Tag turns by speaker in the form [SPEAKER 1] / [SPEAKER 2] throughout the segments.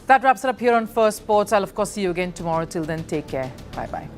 [SPEAKER 1] That wraps it up here on Firstpost. I'll, of course, see you again tomorrow. Till then, take care. Bye-bye.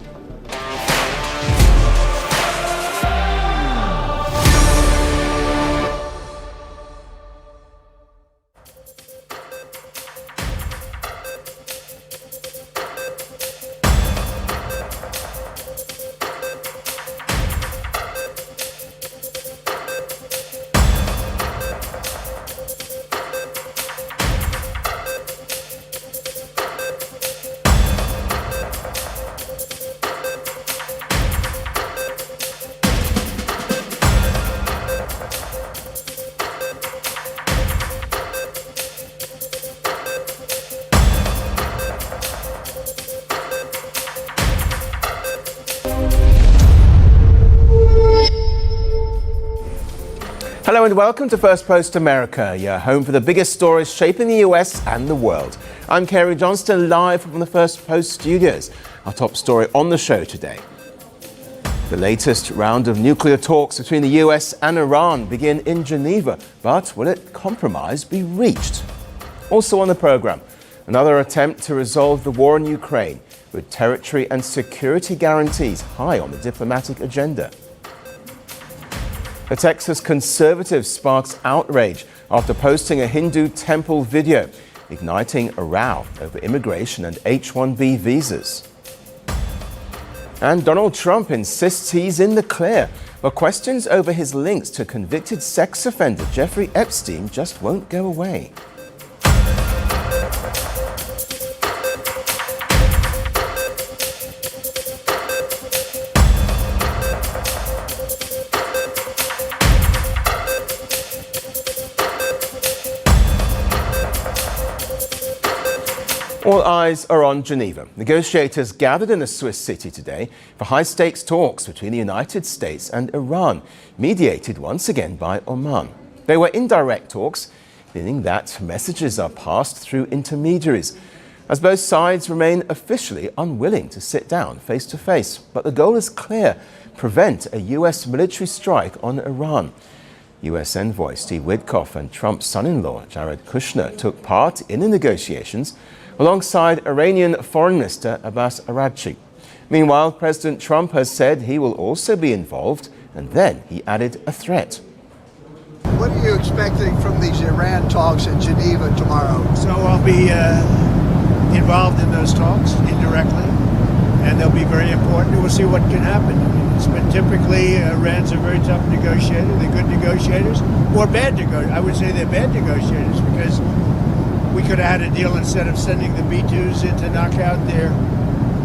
[SPEAKER 2] Hello and welcome to Firstpost America, your home for the biggest stories shaping the US and the world. I'm Cary, Johnston, live from the Firstpost studios. Our top story on the show today. The latest round of nuclear talks between the US and Iran begin in Geneva, but will a compromise be reached? Also on the programme, another attempt to resolve the war in Ukraine, with territory and security guarantees high on the diplomatic agenda. A Texas conservative sparks outrage after posting a Hindu temple video, igniting a row over immigration and H-1B visas. And Donald Trump insists he's in the clear, but questions over his links to convicted sex offender Jeffrey Epstein just won't go away. All eyes are on Geneva. Negotiators gathered in the Swiss city today for high-stakes talks between the United States and Iran, mediated once again by Oman. They were indirect talks, meaning that messages are passed through intermediaries, as both sides remain officially unwilling to sit down face-to-face. But the goal is clear: prevent a US military strike on Iran. US envoy Steve Witkoff and Trump's son-in-law Jared Kushner took part in the negotiations, alongside Iranian Foreign Minister Abbas Araghchi. Meanwhile, President Trump has said he will also be involved, and then he added a threat.
[SPEAKER 3] What are you expecting from these Iran talks in Geneva tomorrow?
[SPEAKER 4] So I'll be involved in those talks indirectly, and they'll be very important. We'll see what can happen. It's been typically, Iran's a very tough negotiator. They're good negotiators, or bad negotiators. I would say they're bad negotiators, because we could have had a deal instead of sending the B-2s in to knock out their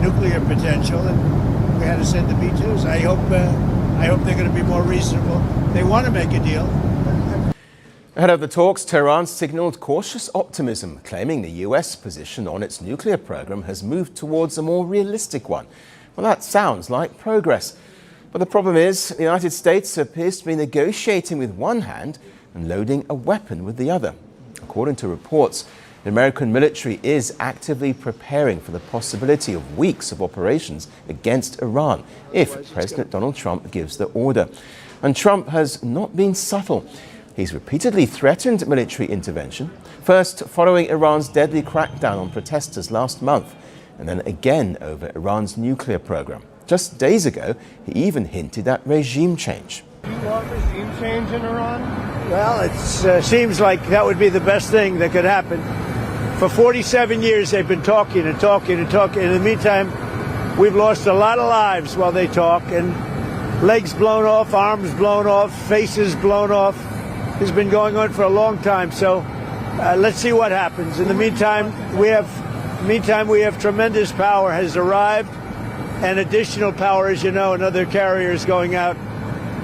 [SPEAKER 4] nuclear potential, and we had to send the B-2s. I hope they're going to be more reasonable. They want to make a deal.
[SPEAKER 2] Ahead of the talks, Tehran signaled cautious optimism, claiming the US position on its nuclear program has moved towards a more realistic one. Well, that sounds like progress. But the problem is, the United States appears to be negotiating with one hand and loading a weapon with the other. According to reports, the American military is actively preparing for the possibility of weeks of operations against Iran if President Donald Trump gives the order. And Trump has not been subtle. He's repeatedly threatened military intervention, first following Iran's deadly crackdown on protesters last month, and then again over Iran's nuclear program. Just days ago, he even hinted at regime change.
[SPEAKER 5] Do you want regime change in Iran?
[SPEAKER 4] Well, it seems like that would be the best thing that could happen. For 47 years, they've been talking and talking and talking. In the meantime, we've lost a lot of lives while they talk, and legs blown off, arms blown off, faces blown off. It's been going on for a long time. So let's see what happens. In the meantime, we have tremendous power has arrived, and additional power, as you know, another carrier is going out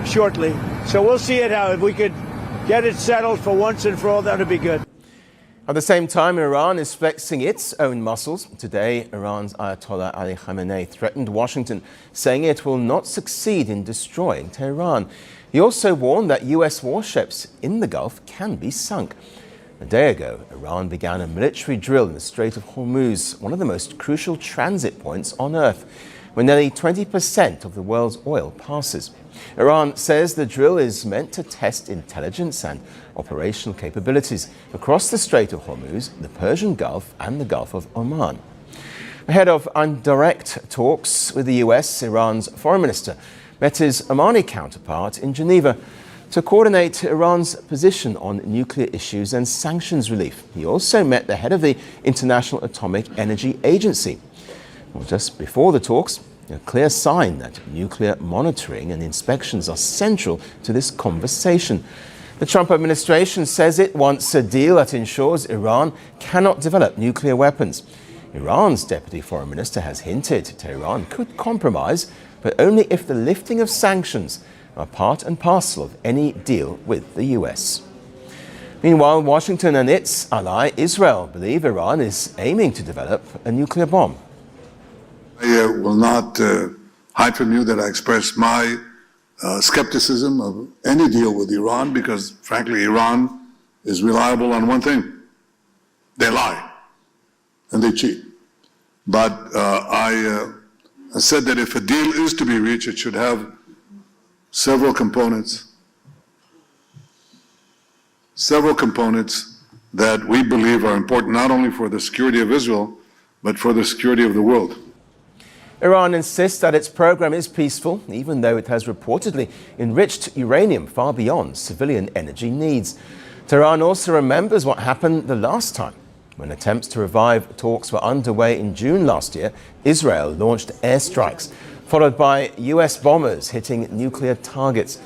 [SPEAKER 4] shortly. So we'll see it how if we could get it settled for once and for all, that would be good.
[SPEAKER 2] At the same time, Iran is flexing its own muscles. Today, Iran's Ayatollah Ali Khamenei threatened Washington, saying it will not succeed in destroying Tehran. He also warned that US warships in the Gulf can be sunk. A day ago, Iran began a military drill in the Strait of Hormuz, one of the most crucial transit points on Earth. where nearly 20% of the world's oil passes. Iran says the drill is meant to test intelligence and operational capabilities across the Strait of Hormuz, the Persian Gulf and the Gulf of Oman. Ahead of indirect talks with the US, Iran's foreign minister met his Omani counterpart in Geneva to coordinate Iran's position on nuclear issues and sanctions relief. He also met the head of the International Atomic Energy Agency. Well, just before the talks, a clear sign that nuclear monitoring and inspections are central to this conversation. The Trump administration says it wants a deal that ensures Iran cannot develop nuclear weapons. Iran's deputy foreign minister has hinted Tehran could compromise, but only if the lifting of sanctions are part and parcel of any deal with the US. Meanwhile, Washington and its ally Israel believe Iran is aiming to develop a nuclear bomb.
[SPEAKER 6] I will not hide from you that I express my skepticism of any deal with Iran because, frankly, Iran is reliable on one thing. They lie and they cheat. But I said that if a deal is to be reached, it should have several components that we believe are important not only for the security of Israel, but for the security of the world.
[SPEAKER 2] Iran insists that its program is peaceful, even though it has reportedly enriched uranium far beyond civilian energy needs. Tehran also remembers what happened the last time. When attempts to revive talks were underway in June last year, Israel launched airstrikes, followed by US bombers hitting nuclear targets.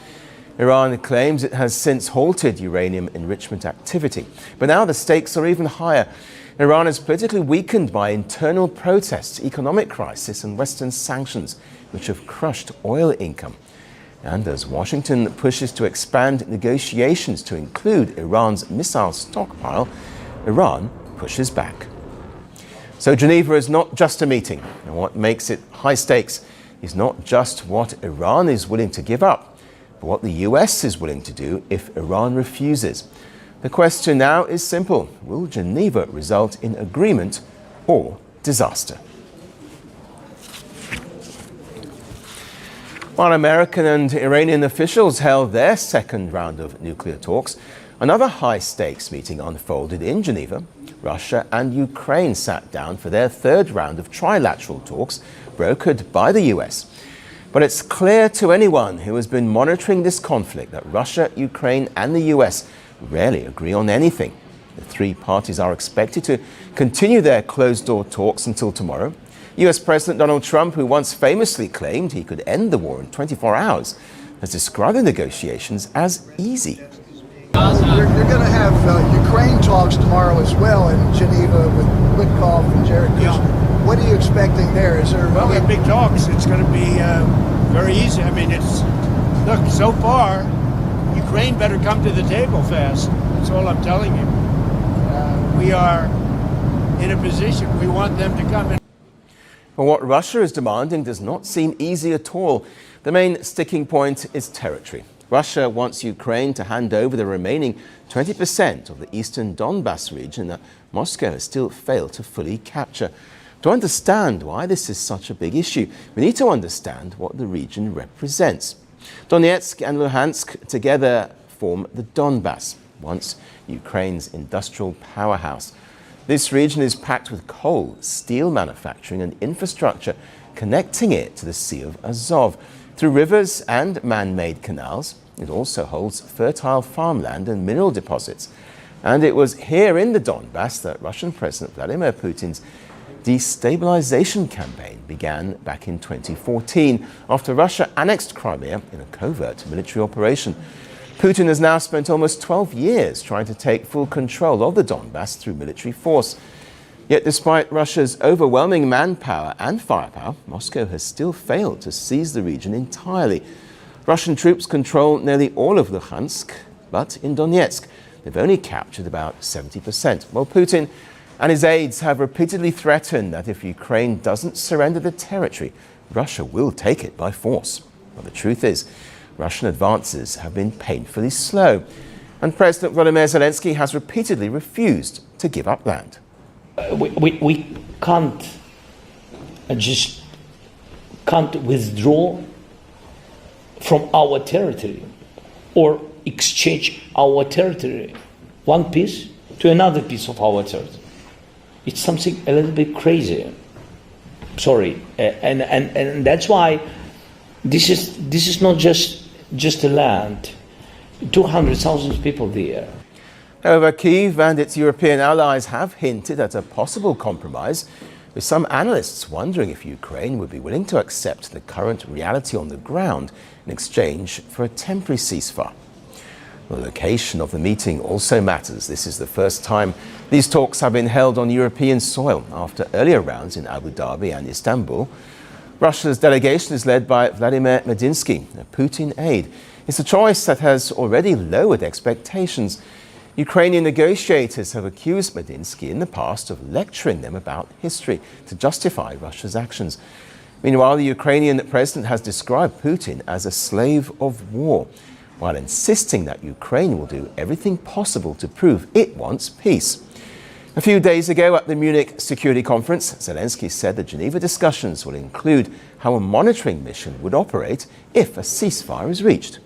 [SPEAKER 2] Iran claims it has since halted uranium enrichment activity. But now the stakes are even higher. Iran is politically weakened by internal protests, economic crisis and Western sanctions, which have crushed oil income. And as Washington pushes to expand negotiations to include Iran's missile stockpile, Iran pushes back. So Geneva is not just a meeting, and what makes it high stakes is not just what Iran is willing to give up, but what the US is willing to do if Iran refuses. The question now is simple. Will Geneva result in agreement or disaster? While American and Iranian officials held their second round of nuclear talks, another high-stakes meeting unfolded in Geneva. Russia and Ukraine sat down for their third round of trilateral talks, brokered by the US. But it's clear to anyone who has been monitoring this conflict that Russia, Ukraine and the US rarely agree on anything. The three parties are expected to continue their closed-door talks until tomorrow. US President Donald Trump, who once famously claimed he could end the war in 24 hours, has described the negotiations as easy.
[SPEAKER 3] You're going to have Ukraine talks tomorrow as well in Geneva with Witkoff and Kushner.
[SPEAKER 4] Yeah.
[SPEAKER 3] What are you expecting there? Is there?
[SPEAKER 4] Well, they're big talks. It's going to be very easy. I mean, look, so far, Ukraine better come to the table fast. That's all I'm telling you. We are in a position, we want them to come in.
[SPEAKER 2] But what Russia is demanding does not seem easy at all. The main sticking point is territory. Russia wants Ukraine to hand over the remaining 20% of the eastern Donbas region that Moscow has still failed to fully capture. To understand why this is such a big issue, we need to understand what the region represents. Donetsk and Luhansk together form the Donbas, once Ukraine's industrial powerhouse. This region is packed with coal, steel manufacturing and infrastructure, connecting it to the Sea of Azov. Through rivers and man-made canals, it also holds fertile farmland and mineral deposits. And it was here in the Donbas that Russian President Vladimir Putin's destabilization campaign began back in 2014, after Russia annexed Crimea in a covert military operation. Putin has now spent almost 12 years trying to take full control of the Donbas through military force. Yet despite Russia's overwhelming manpower and firepower, Moscow has still failed to seize the region entirely. Russian troops control nearly all of Luhansk, but in Donetsk, they've only captured about 70%. While Putin and his aides have repeatedly threatened that if Ukraine doesn't surrender the territory, Russia will take it by force. But the truth is, Russian advances have been painfully slow, and President Volodymyr Zelensky has repeatedly refused to give up land.
[SPEAKER 7] We can't just can't withdraw from our territory or exchange our territory, one piece to another piece of our territory. It's something a little bit crazy. Sorry, and that's why this is not just a land. 200,000 people there.
[SPEAKER 2] However, Kyiv and its European allies have hinted at a possible compromise, with some analysts wondering if Ukraine would be willing to accept the current reality on the ground in exchange for a temporary ceasefire. The location of the meeting also matters. This is the first time these talks have been held on European soil after earlier rounds in Abu Dhabi and Istanbul. Russia's delegation is led by Vladimir Medinsky, a Putin aide. It's a choice that has already lowered expectations. Ukrainian negotiators have accused Medinsky in the past of lecturing them about history to justify Russia's actions. Meanwhile, the Ukrainian president has described Putin as a slave of war, while insisting that Ukraine will do everything possible to prove it wants peace. A few days ago at the Munich Security Conference, Zelensky said the Geneva discussions will include how a monitoring mission would operate if a ceasefire is reached.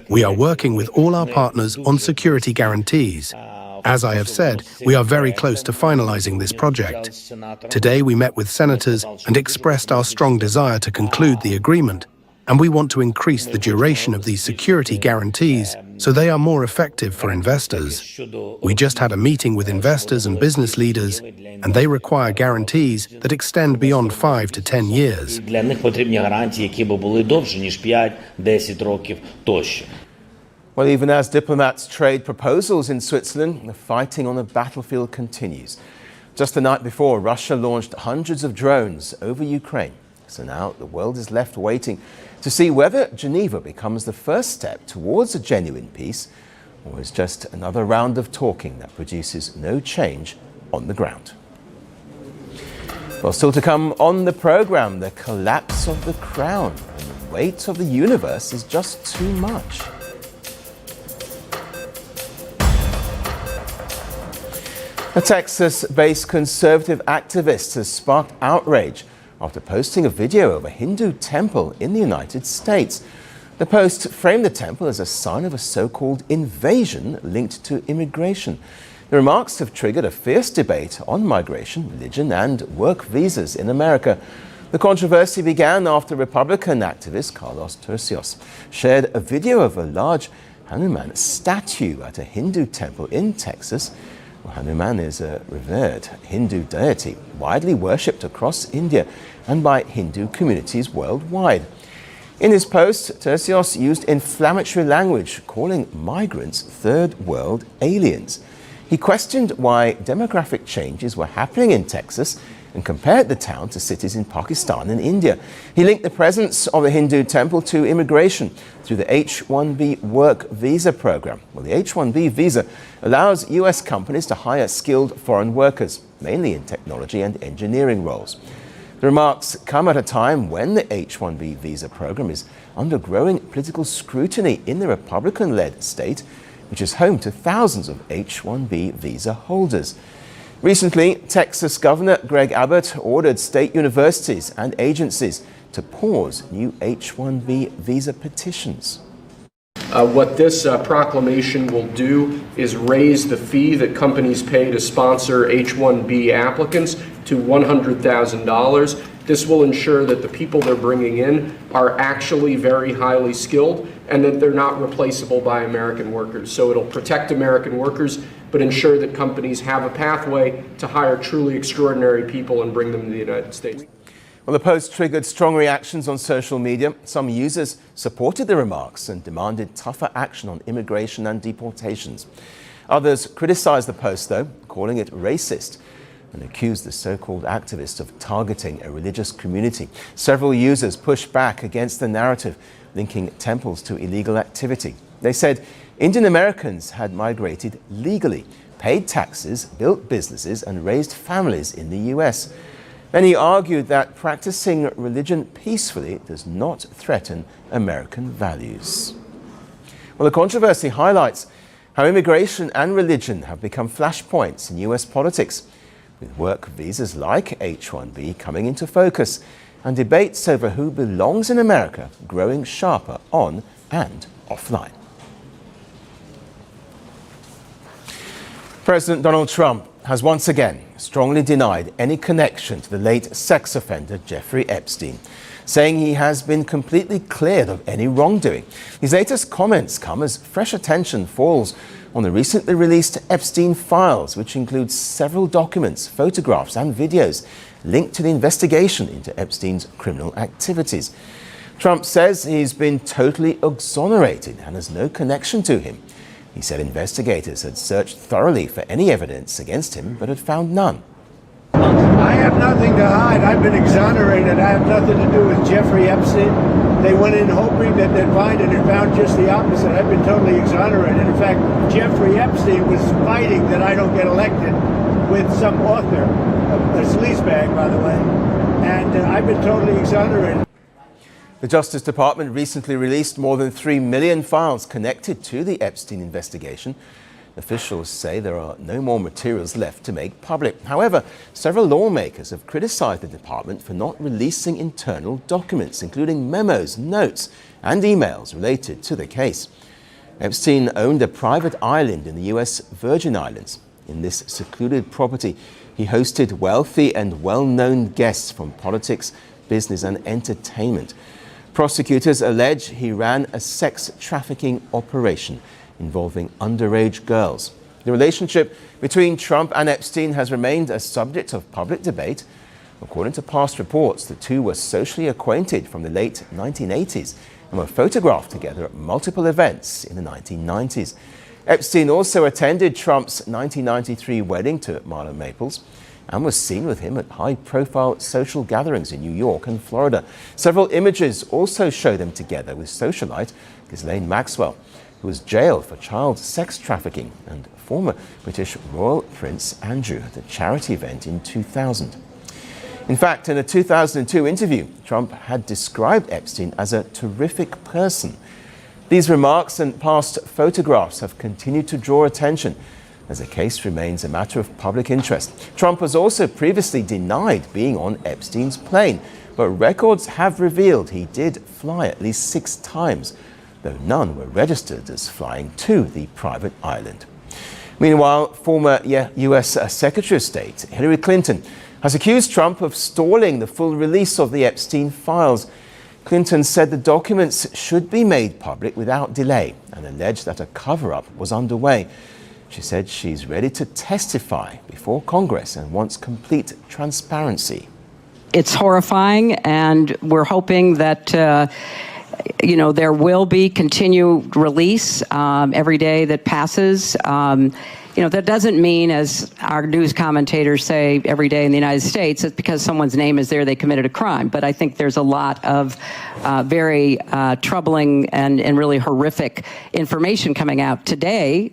[SPEAKER 8] We are working with all our partners on security guarantees. As I have said, we are very close to finalizing this project. Today we met with senators and expressed our strong desire to conclude the agreement, and we want to increase the duration of these security guarantees so they are more effective for investors. We just had a meeting with investors and business leaders, and they require guarantees that extend beyond 5 to 10 years.
[SPEAKER 2] Well, even as diplomats trade proposals in Switzerland, the fighting on the battlefield continues. Just the night before, Russia launched hundreds of drones over Ukraine. So now the world is left waiting to see whether Geneva becomes the first step towards a genuine peace, or is just another round of talking that produces no change on the ground. Well, still to come on the programme, the collapse of the crown, and the weight of the universe is just too much. A Texas-based conservative activist has sparked outrage after posting a video of a Hindu temple in the United States. The post framed the temple as a sign of a so-called invasion linked to immigration. The remarks have triggered a fierce debate on migration, religion and work visas in America. The controversy began after Republican activist Carlos Tercios shared a video of a large Hanuman statue at a Hindu temple in Texas. Hanuman is a revered Hindu deity, widely worshipped across India and by Hindu communities worldwide. In his post, Tercios used inflammatory language, calling migrants third world aliens. He questioned why demographic changes were happening in Texas and compared the town to cities in Pakistan and India. He linked the presence of a Hindu temple to immigration through the H-1B work visa program. Well, the H-1B visa allows US companies to hire skilled foreign workers, mainly in technology and engineering roles. The remarks come at a time when the H-1B visa program is under growing political scrutiny in the Republican-led state, which is home to thousands of H-1B visa holders. Recently, Texas Governor Greg Abbott ordered state universities and agencies to pause new H-1B visa petitions.
[SPEAKER 9] What this proclamation will do is raise the fee that companies pay to sponsor H-1B applicants to $100,000. This will ensure that the people they're bringing in are actually very highly skilled and that they're not replaceable by American workers. So it'll protect American workers, but ensure that companies have a pathway to hire truly extraordinary people and bring them to the United States.
[SPEAKER 2] Well, the post triggered strong reactions on social media. Some users supported the remarks and demanded tougher action on immigration and deportations. Others criticized the post, though, calling it racist, and accused the so-called activist of targeting a religious community. Several users pushed back against the narrative, linking temples to illegal activity. They said Indian Americans had migrated legally, paid taxes, built businesses, and raised families in the US. Many argued that practicing religion peacefully does not threaten American values. Well, the controversy highlights how immigration and religion have become flashpoints in US politics. with work visas like H-1B coming into focus and debates over who belongs in America growing sharper on and offline. President Donald Trump has once again strongly denied any connection to the late sex offender Jeffrey Epstein, saying he has been completely cleared of any wrongdoing. His latest comments come as fresh attention falls on the recently released Epstein files, which includes several documents, photographs and videos linked to the investigation into Epstein's criminal activities. Trump says he's been totally exonerated and has no connection to him. He said investigators had searched thoroughly for any evidence against him but had found none.
[SPEAKER 4] I have nothing to hide. I've been exonerated. I have nothing to do with Jeffrey Epstein. They went in hoping that they'd find it and found just the opposite. I've been totally exonerated. In fact, Jeffrey Epstein was fighting that I don't get elected with some author, a sleazebag, by the way, and I've been totally exonerated.
[SPEAKER 2] The Justice Department recently released more than 3 million files connected to the Epstein investigation. Officials say there are no more materials left to make public. However, several lawmakers have criticized the department for not releasing internal documents, including memos, notes, and emails related to the case. Epstein owned a private island in the U.S. Virgin Islands. In this secluded property, he hosted wealthy and well-known guests from politics, business, and entertainment. Prosecutors allege he ran a sex trafficking operation involving underage girls. The relationship between Trump and Epstein has remained a subject of public debate. According to past reports, the two were socially acquainted from the late 1980s and were photographed together at multiple events in the 1990s. Epstein also attended Trump's 1993 wedding to Marla Maples and was seen with him at high-profile social gatherings in New York and Florida. Several images also show them together with socialite Ghislaine Maxwell, who was jailed for child sex trafficking, and former British Royal Prince Andrew at a charity event in 2000. In fact, in a 2002 interview, Trump had described Epstein as a terrific person. These remarks and past photographs have continued to draw attention as the case remains a matter of public interest. Trump has also previously denied being on Epstein's plane, but records have revealed he did fly at least 6 times, though none were registered as flying to the private island. Meanwhile, former U.S. Secretary of State Hillary Clinton has accused Trump of stalling the full release of the Epstein files. Clinton said the documents should be made public without delay and alleged that a cover-up was underway. She said she's ready to testify before Congress and wants complete transparency.
[SPEAKER 10] It's horrifying, and we're hoping that there will be continued release every day that passes. That doesn't mean, as our news commentators say every day in the United States, it's because someone's name is there, they committed a crime. But I think there's a lot of very troubling and really horrific information coming out. Today,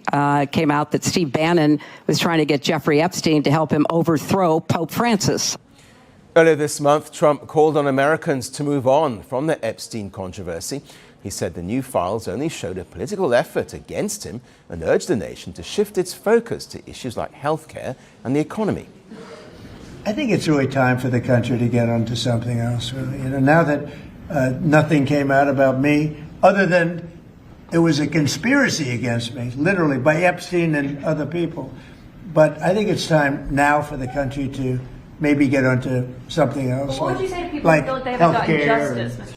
[SPEAKER 10] came out that Steve Bannon was trying to get Jeffrey Epstein to help him overthrow Pope Francis.
[SPEAKER 2] Earlier this month, Trump called on Americans to move on from the Epstein controversy. He said the new files only showed a political effort against him and urged the nation to shift its focus to issues like healthcare and the economy.
[SPEAKER 4] I think it's really time for the country to get onto something else, really. Now that nothing came out about me, other than it was a conspiracy against me, literally, by Epstein and other people. But I think it's time now for the country to maybe get onto something else.
[SPEAKER 11] What would you say to people who feel like they haven't gotten justice?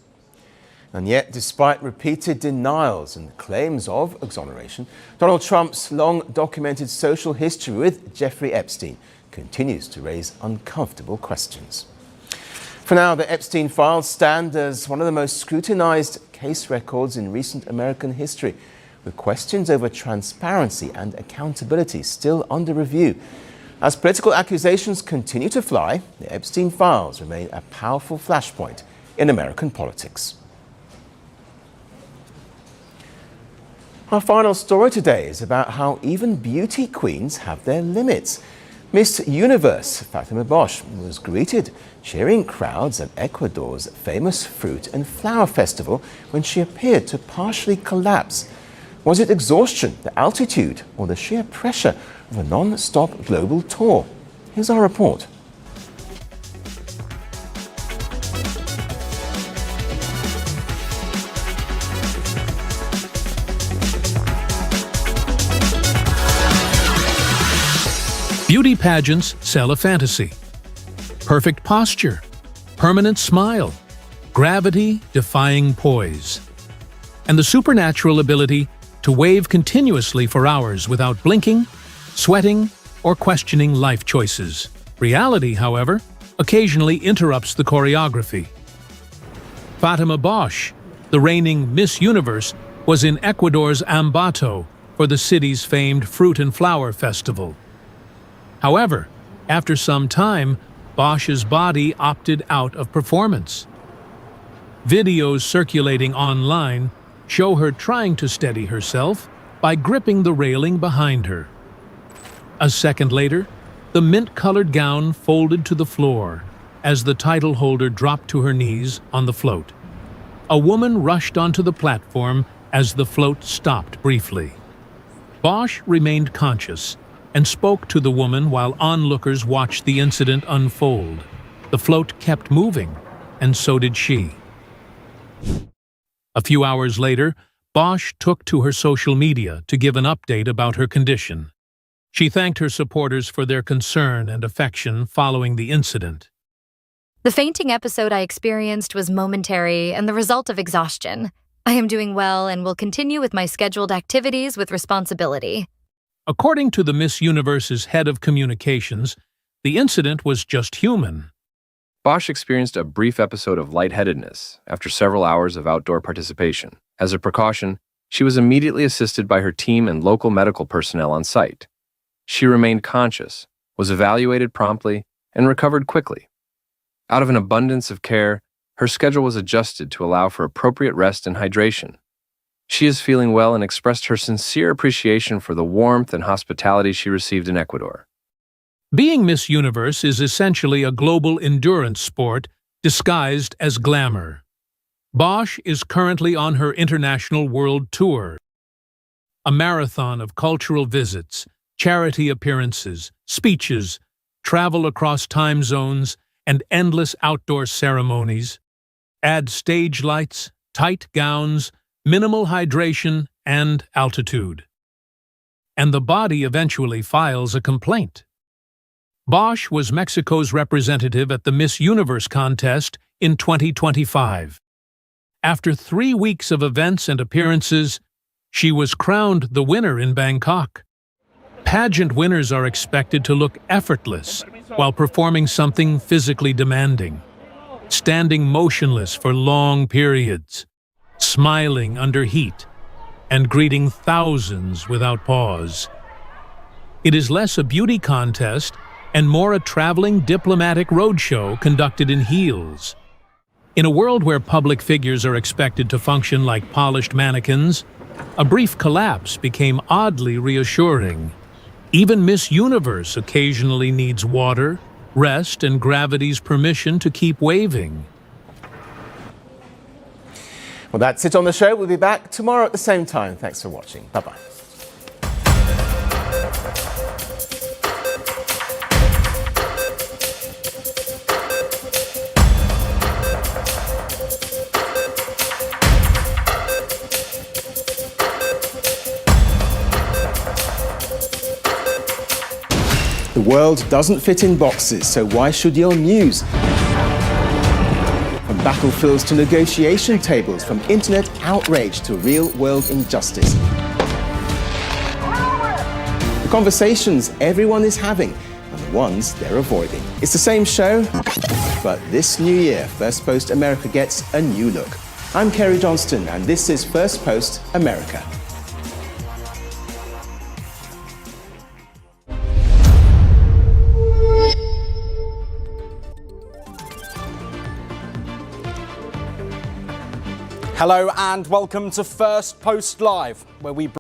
[SPEAKER 2] And yet, despite repeated denials and claims of exoneration, Donald Trump's long-documented social history with Jeffrey Epstein continues to raise uncomfortable questions. For now, the Epstein files stand as one of the most scrutinized case records in recent American history, with questions over transparency and accountability still under review. As political accusations continue to fly, the Epstein files remain a powerful flashpoint in American politics. Our final story today is about how even beauty queens have their limits. Miss Universe Fatima Bosch was greeted cheering crowds at Ecuador's famous fruit and flower festival when she appeared to partially collapse. Was it exhaustion, the altitude, or the sheer pressure of a non-stop global tour? Here's our report.
[SPEAKER 12] Beauty pageants sell a fantasy. Perfect posture, permanent smile, gravity-defying poise, and the supernatural ability to wave continuously for hours without blinking, sweating, or questioning life choices. Reality, however, occasionally interrupts the choreography. Fatima Bosch, the reigning Miss Universe, was in Ecuador's Ambato for the city's famed Fruit and Flower Festival. However, after some time, Bosch's body opted out of performance. Videos circulating online show her trying to steady herself by gripping the railing behind her. A second later, the mint-colored gown folded to the floor as the title holder dropped to her knees on the float. A woman rushed onto the platform as the float stopped briefly. Bosch remained conscious and spoke to the woman while onlookers watched the incident unfold. The float kept moving, and so did she. A few hours later, Bosch took to her social media to give an update about her condition. She thanked her supporters for their concern and affection following the incident.
[SPEAKER 13] The fainting episode I experienced was momentary and the result of exhaustion. I am doing well and will continue with my scheduled activities with responsibility.
[SPEAKER 12] According to the Miss Universe's head of communications, the incident was just human.
[SPEAKER 14] Bosch experienced a brief episode of lightheadedness after several hours of outdoor participation. As a precaution, she was immediately assisted by her team and local medical personnel on site. She remained conscious, was evaluated promptly, and recovered quickly. Out of an abundance of care, her schedule was adjusted to allow for appropriate rest and hydration. She is feeling well and expressed her sincere appreciation for the warmth and hospitality she received in Ecuador.
[SPEAKER 12] Being Miss Universe is essentially a global endurance sport disguised as glamour. Bosch is currently on her international world tour, a marathon of cultural visits, charity appearances, speeches, travel across time zones, and endless outdoor ceremonies. Add stage lights, tight gowns, minimal hydration, and altitude. And the body eventually files a complaint. Bosch was Mexico's representative at the Miss Universe contest in 2025. After 3 weeks of events and appearances, she was crowned the winner in Bangkok. Pageant winners are expected to look effortless while performing something physically demanding, standing motionless for long periods, smiling under heat, and greeting thousands without pause. It is less a beauty contest and more a traveling diplomatic roadshow conducted in heels. In a world where public figures are expected to function like polished mannequins, a brief collapse became oddly reassuring. Even Miss Universe occasionally needs water, rest, and gravity's permission to keep waving.
[SPEAKER 2] Well, that's it on the show. We'll be back tomorrow at the same time. Thanks for watching. Bye-bye. The world doesn't fit in boxes, so why should your news? From battlefields to negotiation tables, from internet outrage to real-world injustice. The conversations everyone is having and the ones they're avoiding. It's the same show, but this new year, Firstpost America gets a new look. I'm Cary Johnston, and this is Firstpost America.
[SPEAKER 15] Hello and welcome to Firstpost Live, where we